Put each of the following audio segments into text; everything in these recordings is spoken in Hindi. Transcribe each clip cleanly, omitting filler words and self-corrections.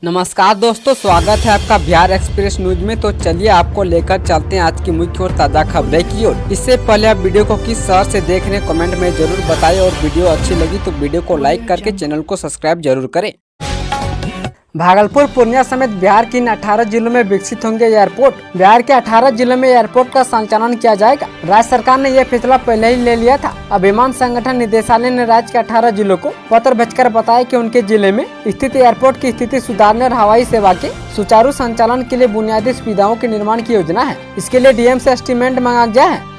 नमस्कार दोस्तों, स्वागत है आपका बिहार एक्सप्रेस न्यूज में। तो चलिए आपको लेकर चलते हैं आज की मुख्य और ताज़ा खबरें की ओर। इससे पहले आप वीडियो को किस शहर से देख रहे हैं कमेंट में जरूर बताएं और वीडियो अच्छी लगी तो वीडियो को लाइक करके चैनल को सब्सक्राइब जरूर करें। भागलपुर, पूर्णिया समेत बिहार के इन 18 जिलों में विकसित होंगे एयरपोर्ट। बिहार के 18 जिलों में एयरपोर्ट का संचालन किया जाएगा। राज्य सरकार ने यह फैसला पहले ही ले लिया था। अब विमान संगठन निदेशालय ने राज्य के 18 जिलों को पत्र भेजकर बताया कि उनके जिले में स्थित एयरपोर्ट की स्थिति सुधारने और हवाई सेवा के सुचारू संचालन के लिए बुनियादी सुविधाओं के निर्माण की योजना है। इसके लिए डीएम से एस्टीमेट मांगा गया है।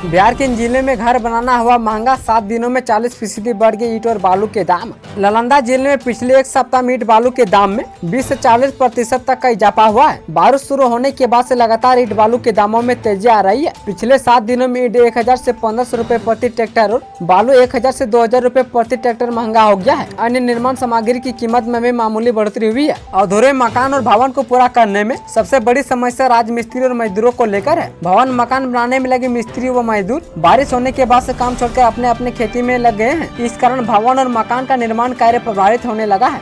बिहार के इन जिले में घर बनाना हुआ महंगा, 7 दिनों में 40% बढ़ गए ईंट और बालू के दाम। नालंदा जिले में पिछले एक सप्ताह में ईंट बालू के दाम में 20 से 40% तक का इजाफा हुआ है। बारिश शुरू होने के बाद से लगातार ईंट बालू के दामों में तेजी आ रही है। पिछले 7 दिनों में ईंट 1000 से 1500 रुपए प्रति ट्रैक्टर और बालू 1000 से 2000 रुपए प्रति ट्रैक्टर महंगा हो गया है। अन्य निर्माण सामग्री की कीमत में भी मामूली बढ़ोतरी हुई है। अधूरे मकान और भवन को पूरा करने में सबसे बड़ी समस्या राजमिस्त्री और मजदूरों को लेकर है। भवन मकान बनाने में लगे मिस्त्री व मजदूर बारिश होने के बाद से काम छोड़कर अपने अपने खेती में लग गए हैं। इस कारण भवन और मकान का निर्माण कार्य प्रभावित होने लगा है।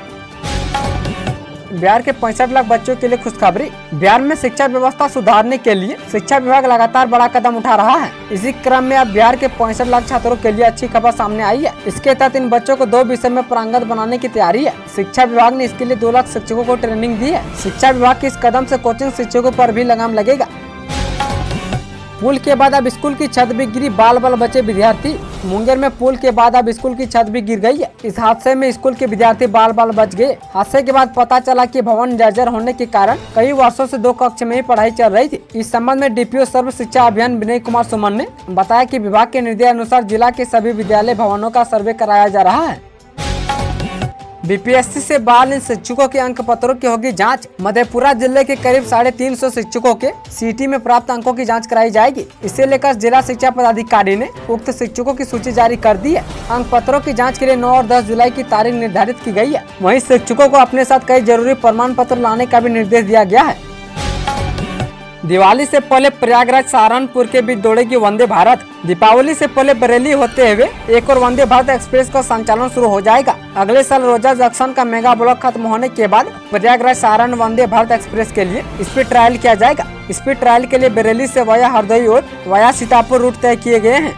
बिहार के 65 लाख बच्चों के लिए खुशखबरी। बिहार में शिक्षा व्यवस्था सुधारने के लिए शिक्षा विभाग लगातार बड़ा कदम उठा रहा है। इसी क्रम में अब बिहार के 65 लाख छात्रों के लिए अच्छी खबर सामने आई है। इसके तहत इन बच्चों को 2 विषय में पारंगत बनाने की तैयारी है। शिक्षा विभाग ने इसके लिए 2 लाख शिक्षकों को ट्रेनिंग दी है। शिक्षा विभाग के इस कदम से कोचिंग शिक्षकों पर भी लगाम लगेगा। पुल के बाद अब स्कूल की छत भी गिरी, बाल बचे विद्यार्थी। मुंगेर में पुल के बाद अब स्कूल की छत भी गिर गई है। इस हादसे में स्कूल के विद्यार्थी बाल बच गए। हादसे के बाद पता चला कि भवन जर्जर होने के कारण कई वर्षों से 2 कक्ष में ही पढ़ाई चल रही थी। इस संबंध में डीपीओ सर्व शिक्षा अभियान विनय कुमार सुमन ने बताया कि विभाग के निर्देश अनुसार जिला के सभी विद्यालय भवनों का सर्वे कराया जा रहा है। बीपीएससी से बहाल इन शिक्षकों के अंक पत्रों की होगी जांच। मधेपुरा जिले के करीब 350 शिक्षकों के सीटी में प्राप्त अंकों की जांच कराई जाएगी। इसे लेकर जिला शिक्षा पदाधिकारी ने उक्त शिक्षकों की सूची जारी कर दी है। अंक पत्रों की जांच के लिए 9 और 10 जुलाई की तारीख निर्धारित की गई है। वहीं शिक्षकों को अपने साथ कई जरूरी प्रमाण पत्र लाने का भी निर्देश दिया गया है। दिवाली से पहले प्रयागराज सहारनपुर के बीच दौड़ेगी वंदे भारत। दीपावली से पहले बरेली होते हुए एक और वंदे भारत एक्सप्रेस का संचालन शुरू हो जाएगा। अगले साल रोजा जंक्शन का मेगा ब्लॉक खत्म होने के बाद प्रयागराज सहारन वंदे भारत एक्सप्रेस के लिए स्पीड ट्रायल किया जाएगा। स्पीड ट्रायल के लिए बरेली से वाया हरदोई और वाया सीतापुर रूट तय किए गए हैं।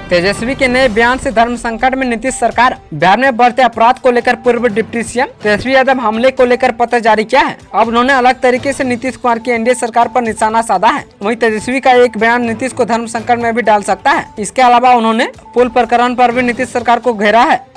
तेजस्वी के नए बयान से धर्म संकट में नीतीश सरकार। बिहार में बढ़ते अपराध को लेकर पूर्व डिप्टी सीएम तेजस्वी यादव हमले को लेकर पत्र जारी किया है। अब उन्होंने अलग तरीके से नीतीश कुमार की एनडीए सरकार पर निशाना साधा है। वहीं तेजस्वी का एक बयान नीतीश को धर्म संकट में भी डाल सकता है। इसके अलावा उन्होंने पुल प्रकरण पर भी नीतीश सरकार को घेरा है।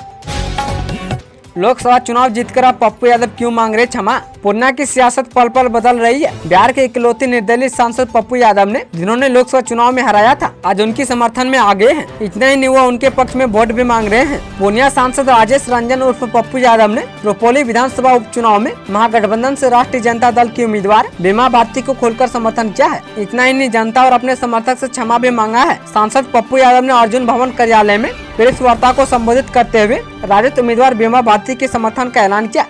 लोकसभा चुनाव जीतकर अब पप्पू यादव क्यों मांग रहे क्षमा। पूर्णिया की सियासत पल पल बदल रही है। बिहार के इकलौते निर्दलीय सांसद पप्पू यादव ने जिन्होंने लोकसभा चुनाव में हराया था, आज उनकी समर्थन में आ गए हैं। इतना ही नहीं, वो उनके पक्ष में वोट भी मांग रहे हैं। पूर्णिया सांसद राजेश रंजन उर्फ पप्पू यादव ने रुपौली विधानसभा उपचुनाव में महागठबंधन से राष्ट्रीय जनता दल की उम्मीदवार बीमा भारती को खोलकर समर्थन किया है। इतना ही नहीं, जनता और अपने समर्थक से क्षमा भी मांगा है। सांसद पप्पू यादव ने अर्जुन भवन कार्यालय में प्रेस वार्ता को संबोधित करते हुए राजद उम्मीदवार बीमा भारती के समर्थन का ऐलान किया।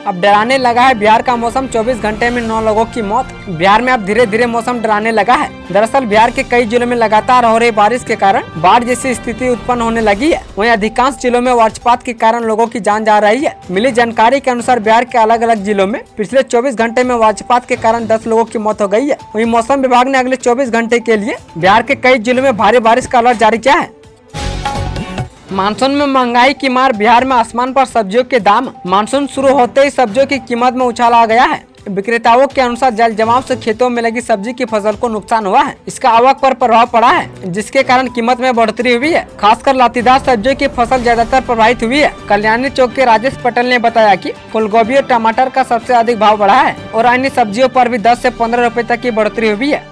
अब डराने लगा है बिहार का मौसम, 24 घंटे में 9 लोगों की मौत। बिहार में अब धीरे धीरे मौसम डराने लगा है। दरअसल बिहार के कई जिलों में लगातार हो रही बारिश के कारण बाढ़ जैसी स्थिति उत्पन्न होने लगी है। वहीं अधिकांश जिलों में वज्रपात के कारण लोगों की जान जा रही है। मिली जानकारी के अनुसार बिहार के अलग अलग जिलों में पिछले 24 घंटे में वज्रपात के कारण 10 लोगों की मौत हो गई है। वहीं मौसम विभाग ने अगले 24 घंटे के लिए बिहार के कई जिलों में भारी बारिश का अलर्ट जारी किया है। मानसून में महंगाई की मार, बिहार में आसमान पर सब्जियों के दाम। मानसून शुरू होते ही सब्जियों की कीमत में उछाल आ गया है। विक्रेताओं के अनुसार जल जमाव से खेतों में लगी सब्जी की फसल को नुकसान हुआ है। इसका आवक पर प्रभाव पड़ा है, जिसके कारण कीमत में बढ़ोतरी हुई है। खासकर लतीदार सब्जियों की फसल ज्यादातर प्रभावित हुई है। कल्याणी चौक के राजेश पटेल ने बताया कि फूलगोभी और टमाटर का सबसे अधिक भाव बढ़ा है और अन्य सब्जियों पर भी 10 से 15 रुपए तक की बढ़ोतरी हुई है।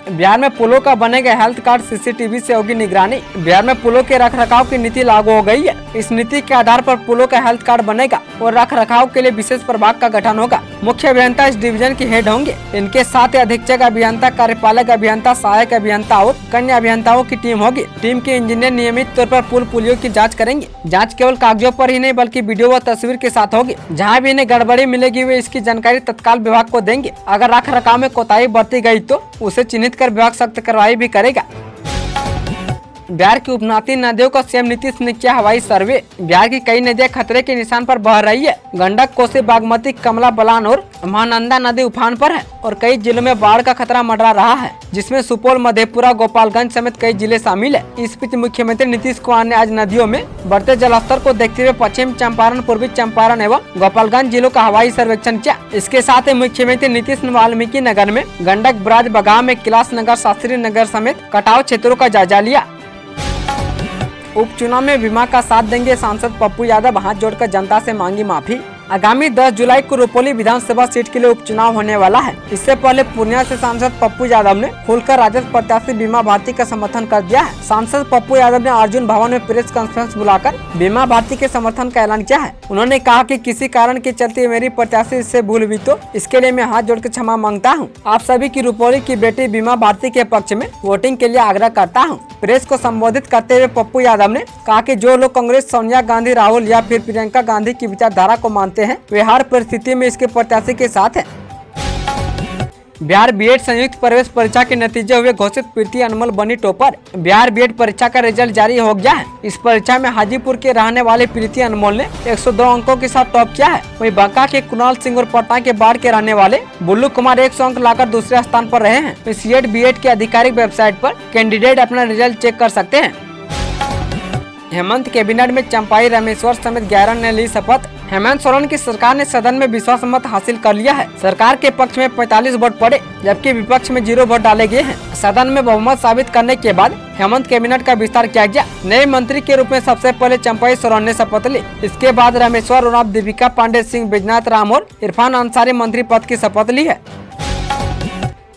बिहार में पुलों का बनेगा हेल्थ कार्ड, सीसीटीवी से होगी निगरानी। बिहार में पुलों के रखरखाव की नीति लागू हो गई है। इस नीति के आधार पर पुलों का हेल्थ कार्ड बनेगा और रखरखाव के लिए विशेष प्रभाग का गठन होगा। मुख्य अभियंता इस डिवीजन के हेड होंगे। इनके साथ ही अधीक्षक अभियंता, कार्यपालक अभियंता, सहायक अभियंता और कन्या अभियंताओं की टीम होगी। टीम के इंजीनियर नियमित तौर पर पुलियों की जाँच करेंगे। जाँच केवल कागजों पर ही नहीं बल्कि वीडियो व तस्वीर के साथ होगी। जहाँ भी इन्हें गड़बड़ी मिलेगी वे इसकी जानकारी तत्काल विभाग को देंगे। अगर रखरखाव में कोताही बरती गई तो उसे चिन्हित कर विभाग सख्त कार्रवाई भी करेगा। बिहार की उपनदी नदियों का सीएम नीतीश ने किया हवाई सर्वे। बिहार की कई नदियां खतरे के निशान पर बह रही है। गंडक, कोसी, बागमती, कमला बलान और महानंदा नदी उफान पर है और कई जिलों में बाढ़ का खतरा मंडरा रहा है, जिसमें सुपौल, मधेपुरा, गोपालगंज समेत कई जिले शामिल है। इस बीच मुख्यमंत्री नीतीश कुमार ने आज नदियों में बढ़ते जलस्तर को देखते हुए पश्चिम चंपारण, पूर्वी चंपारण एवं गोपालगंज जिलों का हवाई सर्वेक्षण किया। इसके साथ ही मुख्यमंत्री नीतीश ने वाल्मीकि नगर में, गंडक बराज, बगाह में, कैलाश नगर, शास्त्री नगर समेत कटाव क्षेत्रों का जायजा लिया। उपचुनाव में बीमा का साथ देंगे सांसद पप्पू यादव, हाथ जोड़कर जनता से मांगी माफी। आगामी 10 जुलाई को रुपौली विधानसभा सीट के लिए उपचुनाव होने वाला है। इससे पहले पूर्णिया से सांसद पप्पू यादव ने खुलकर राजद प्रत्याशी बीमा भारती का समर्थन कर दिया है। सांसद पप्पू यादव ने अर्जुन भवन में प्रेस कॉन्फ्रेंस बुलाकर बीमा भारती के समर्थन का ऐलान किया है। उन्होंने कहा कि किसी कारण के चलते मेरी प्रत्याशी इससे भूल हुई तो इसके लिए मैं हाथ जोड़कर क्षमा मांगता हूँ। आप सभी की रुपौली की बेटी बीमा भारती के पक्ष में वोटिंग के लिए आग्रह करता हूँ। प्रेस को संबोधित करते हुए पप्पू यादव ने कहा कि जो लोग कांग्रेस, सोनिया गांधी, राहुल या फिर प्रियंका गांधी की विचारधारा को मानते हैं, वे हर परिस्थिति में इसके प्रत्याशी के साथ हैं। बिहार बीएड संयुक्त प्रवेश परीक्षा के नतीजे हुए घोषित, प्रीति अनमोल बनी टॉपर। बिहार बीएड परीक्षा का रिजल्ट जारी हो गया है। इस परीक्षा में हाजीपुर के रहने वाले प्रीति अनमोल ने 102 अंकों के साथ टॉप किया है। वहीं बांका के कुणाल सिंह और पटना के बाढ़ के रहने वाले बुल्लू कुमार 100 अंक लाकर दूसरे स्थान पर रहे हैं। सीएड बीएड की आधिकारिक वेबसाइट पर कैंडिडेट अपना रिजल्ट चेक कर सकते हैं। हेमंत कैबिनेट में चंपाई, रामेश्वर समेत 11 ने ली शपथ। हेमंत सोरेन की सरकार ने सदन में विश्वास मत हासिल कर लिया है। सरकार के पक्ष में 45 वोट पड़े, जबकि विपक्ष में 0 वोट डाले गए हैं। सदन में बहुमत साबित करने के बाद हेमंत कैबिनेट का विस्तार किया गया। नए मंत्री के रूप में सबसे पहले चंपाई सोरेन ने शपथ ली। इसके बाद रामेश्वर उरांव, दीपिका पांडे सिंह, बैजनाथ राम और इरफान अंसारी मंत्री पद की शपथ ली है।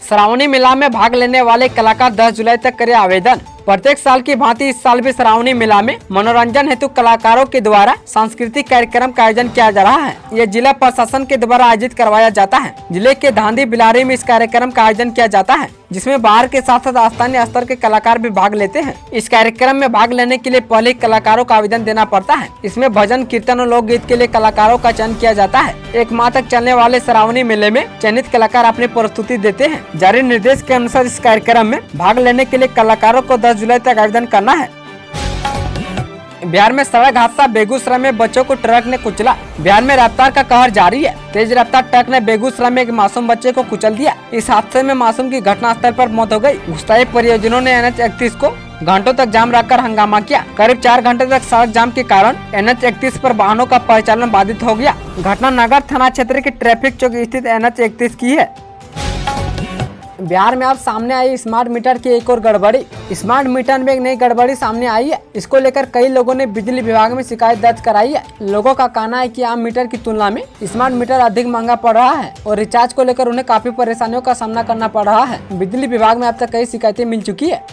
श्रावणी मेला में भाग लेने वाले कलाकार 10 जुलाई तक करे आवेदन। प्रत्येक साल की भांति इस साल भी श्रावणी मेला में मनोरंजन हेतु कलाकारों के द्वारा सांस्कृतिक कार्यक्रम का आयोजन किया जा रहा है। यह जिला प्रशासन के द्वारा आयोजित करवाया जाता है। जिले के धांधी बिलारी में इस कार्यक्रम का आयोजन किया जाता है, जिसमें बाहर के साथ साथ स्थानीय स्तर के कलाकार भी भाग लेते हैं। इस कार्यक्रम में भाग लेने के लिए पहले कलाकारों का आवेदन देना पड़ता है। इसमें भजन, कीर्तन और लोकगीत के लिए कलाकारों का चयन किया जाता है। 1 माह तक चलने वाले श्रावणी मेले में चयनित कलाकार अपनी प्रस्तुति देते हैं। जारी निर्देश के अनुसार इस कार्यक्रम में भाग लेने के लिए कलाकारों को 10 जुलाई तक आवेदन करना है। बिहार में सड़क हादसा, बेगूसराय में बच्चों को ट्रक ने कुचला। बिहार में रफ्तार का कहर जारी है। तेज रफ्तार ट्रक ने बेगूसराय में एक मासूम बच्चे को कुचल दिया। इस हादसे में मासूम की घटनास्थल पर मौत हो गई। गुस्साए परियोजनों ने NH-31 को घंटों तक जाम रखकर हंगामा किया। करीब 4 घंटे तक सड़क जाम के कारण NH-31 पर वाहनों का परिचालन बाधित हो गया। घटना नगर थाना क्षेत्र के ट्रैफिक चौक स्थित NH-31 की है। बिहार में अब सामने आई स्मार्ट मीटर की एक और गड़बड़ी। स्मार्ट मीटर में एक नई गड़बड़ी सामने आई है। इसको लेकर कई लोगों ने बिजली विभाग में शिकायत दर्ज कराई है। लोगों का कहना है कि आम मीटर की तुलना में स्मार्ट मीटर अधिक महंगा पड़ रहा है और रिचार्ज को लेकर उन्हें काफी परेशानियों का सामना करना पड़ रहा है। बिजली विभाग में अब तक कई शिकायतें मिल चुकी है।